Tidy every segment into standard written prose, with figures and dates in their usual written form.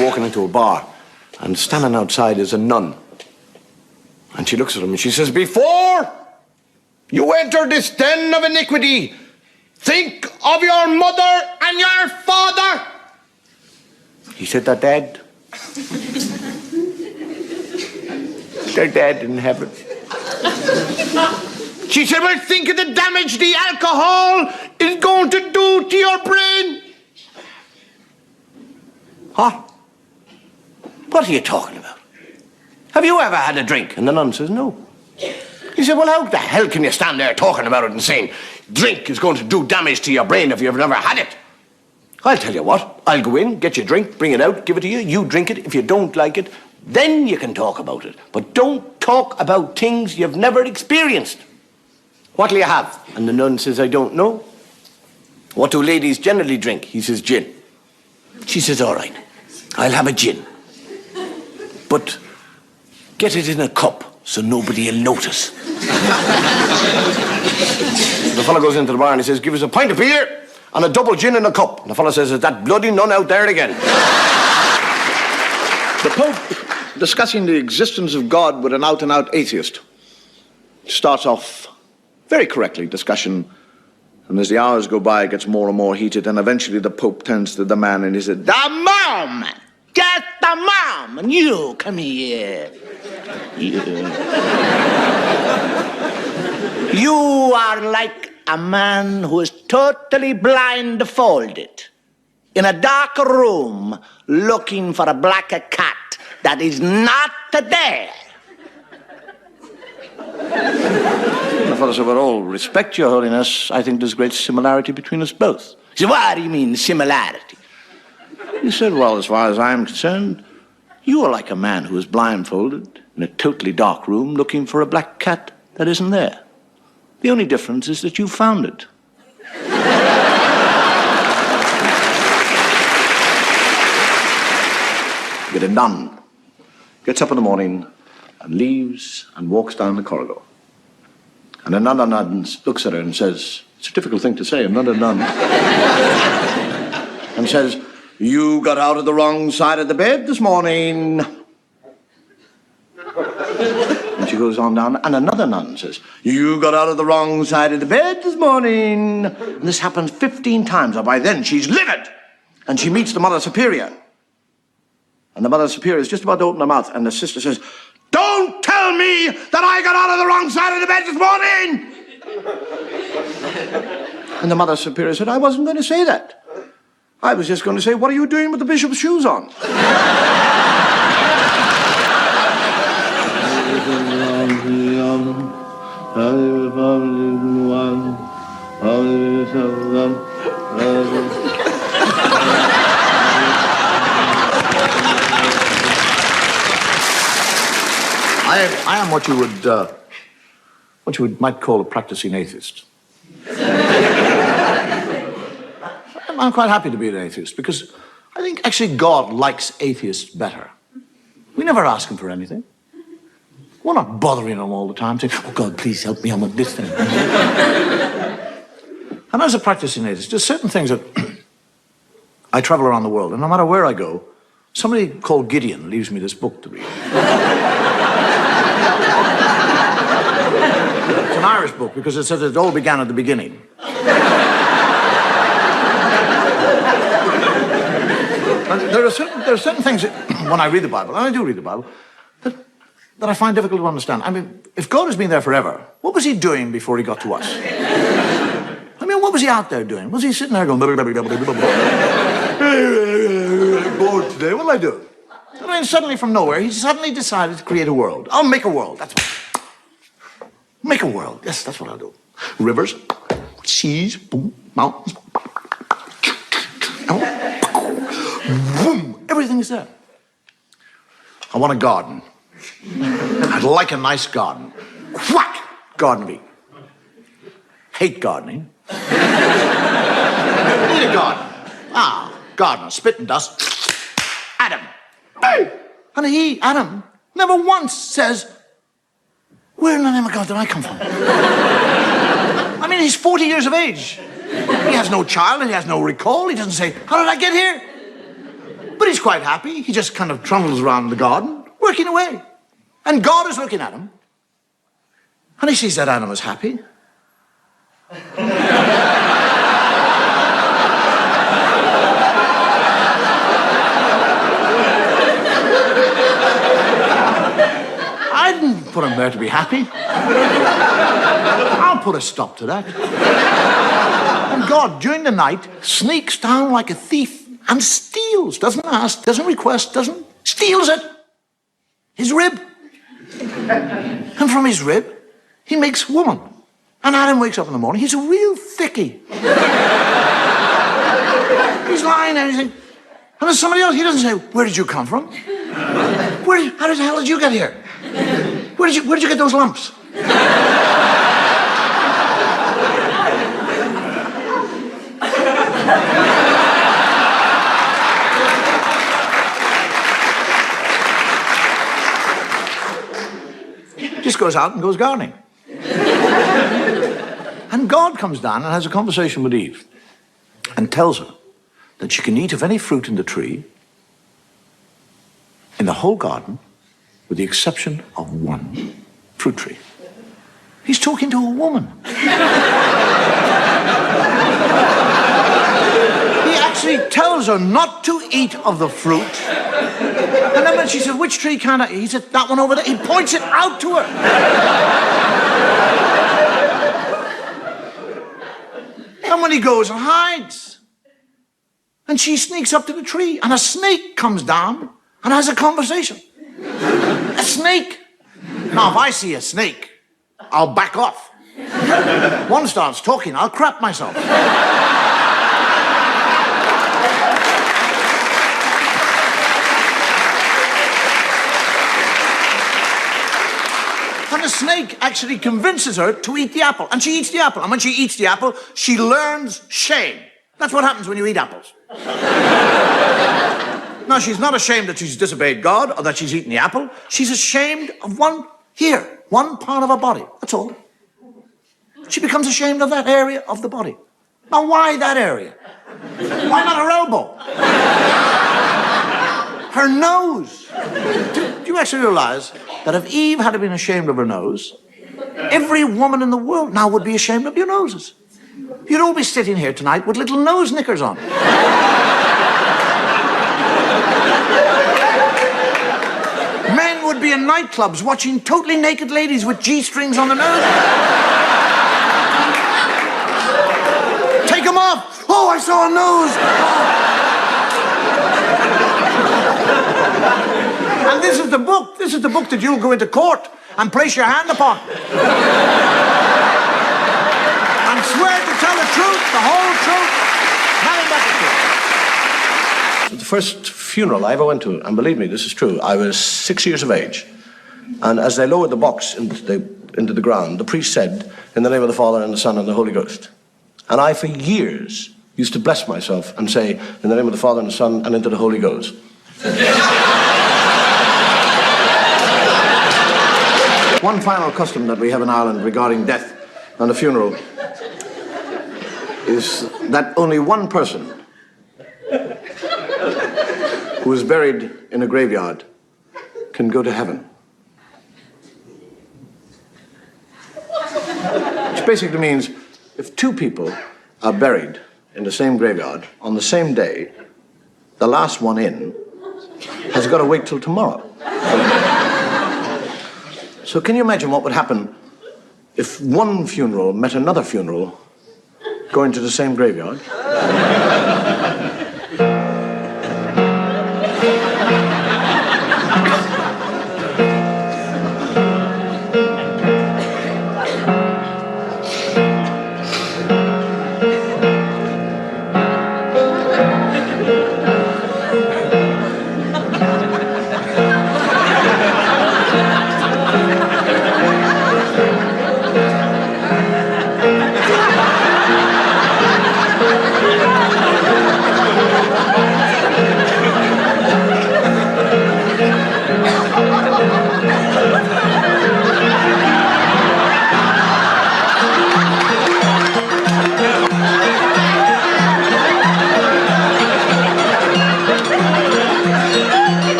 they're walking into a bar, and standing outside is a nun. And she looks at him and she says, "Before you enter this den of iniquity, think of your mother and your father." He said, "They're dead. They're dead in heaven." She said, "Well, think of the damage the alcohol is going to do to your brain." Huh? What are you talking about? Have you ever had a drink? And the nun says, "No." He said, "Well, how the hell can you stand there talking about it and saying drink is going to do damage to your brain if you've never had it?" I'll tell you what, I'll go in, get your drink, bring it out, give it to you, you drink it. If you don't like it, then you can talk about it. But don't talk about things you've never experienced. "What'll you have?" And the nun says, "I don't know." "What do ladies generally drink?" He says, "Gin." She says, "All right, I'll have a gin. But get it in a cup so nobody will notice." The fellow goes into the bar and he says, "Give us a pint of beer and a double gin in a cup." And the fellow says, "Is that bloody nun out there again?" The Pope, discussing the existence of God with an out-and-out atheist, starts off very correctly, discussion, and as the hours go by, it gets more and more heated, and eventually the Pope turns to the man and he said, "The mom! Get the mom! And you, come here. You are like a man who is totally blindfolded in a dark room looking for a black cat that is not there." The fellow said, "With all respect, Your Holiness, I think there's great similarity between us both." He said, "What do you mean, similarity?" He said, "Well, as far as I'm concerned, you are like a man who is blindfolded in a totally dark room looking for a black cat that isn't there. The only difference is that you found it." Get a nun gets up in the morning and leaves and walks down the corridor. And another nun looks at her and says, it's a difficult thing to say, another nun, and says, "You got out of the wrong side of the bed this morning." And she goes on down, and another nun says, "You got out of the wrong side of the bed this morning." And this happens 15 times, and by then she's livid. And she meets the Mother Superior. And the Mother Superior is just about to open her mouth, and the sister says, "Don't tell me that I got out of the wrong side of the bed this morning!" And the Mother Superior said, "I wasn't going to say that. I was just going to say, what are you doing with the bishop's shoes on?" I am what you might call a practicing atheist. I'm quite happy to be an atheist because I think actually God likes atheists better. We never ask him for anything. We're not bothering him all the time saying, "Oh God, please help me, I'm with this thing." And as a practicing atheist, there's certain things that I travel around the world, and no matter where I go, somebody called Gideon leaves me this book to read. It's an Irish book because it says it all began at the beginning. There are certain things that, when I read the Bible, and I do read the Bible, that I find difficult to understand. I mean, if God has been there forever, what was he doing before he got to us? I mean, what was he out there doing? Was he sitting there going, "Bored today, what'll I do?" I mean, suddenly from nowhere, he suddenly decided to create a world. I'll make a world, that's what. Make a world, yes, that's what I'll do. Rivers, seas, boom, mountains, boom, everything is there. I want a garden. I'd like a nice garden. Whack! Garden me. Hate gardening. Need a garden. Garden, spit and dust. Adam. Hey! And Adam, never once says, "Where in the name of God did I come from?" I mean, he's 40 years of age. He has no child, and he has no recall. He doesn't say, "How did I get here?" But he's quite happy. He just kind of trundles around the garden, working away. And God is looking at him. And he sees that animal's happy. I didn't put him there to be happy. I'll put a stop to that. And God, during the night, sneaks down like a thief and steals, doesn't ask, doesn't request, steals it. His rib. And from his rib, he makes woman. And Adam wakes up in the morning, he's a real thickie. He's lying there, and there's somebody else, he doesn't say, where did you come from? How the hell did you get here? Where did you get those lumps? Just goes out and goes gardening. And God comes down and has a conversation with Eve and tells her that she can eat of any fruit in the tree in the whole garden with the exception of one fruit tree. He's talking to a woman. He actually tells her not to eat of the fruit. And then when she said, which tree can't I eat? He said, that one over there. He points it out to her. And when he goes and hides, and she sneaks up to the tree, and a snake comes down and has a conversation. A snake. Now, if I see a snake, I'll back off. One starts talking, I'll crap myself. And the snake actually convinces her to eat the apple. And she eats the apple. And when she eats the apple, she learns shame. That's what happens when you eat apples. Now, she's not ashamed that she's disobeyed God or that she's eaten the apple. She's ashamed of one part of her body. That's all. She becomes ashamed of that area of the body. Now, why that area? Why not her elbow? Her nose. Do you actually realize that if Eve had been ashamed of her nose, every woman in the world now would be ashamed of your noses? You'd all be sitting here tonight with little nose knickers on. Men would be in nightclubs watching totally naked ladies with G-strings on their nose. Take them off. Oh, I saw a nose. Oh. And this is the book. This is the book that you'll go into court and place your hand upon. And swear to tell the truth, the whole truth, nothing but the truth. The first funeral I ever went to, and believe me, this is true, I was 6 years of age. And as they lowered the box into the ground, the priest said, in the name of the Father and the Son and the Holy Ghost. And I, for years, used to bless myself and say, in the name of the Father and the Son and into the Holy Ghost. One final custom that we have in Ireland regarding death and a funeral is that only one person who is buried in a graveyard can go to heaven. Which basically means if two people are buried in the same graveyard on the same day, the last one in has got to wait till tomorrow. So can you imagine what would happen if one funeral met another funeral going to the same graveyard?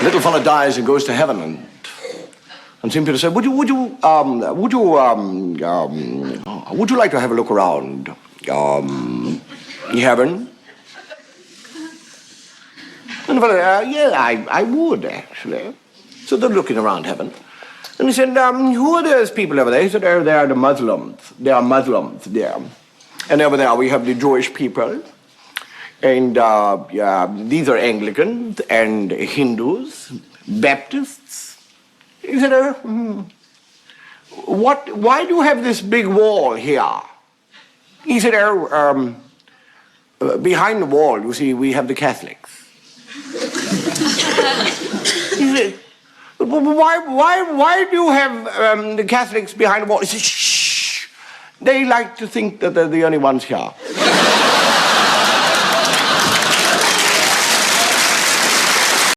Little fella dies and goes to heaven, and St. Peter said, would you like to have a look around heaven? And the fellow, yeah, I would, actually. So they're looking around heaven. And he said, who are those people over there? He said, oh, they are the Muslims. They are Muslims there. And over there we have the Jewish people. And these are Anglicans and Hindus, Baptists. He said, why do you have this big wall here? He said, behind the wall, you see, we have the Catholics. He said, why do you have the Catholics behind the wall? He said, shh, they like to think that they're the only ones here.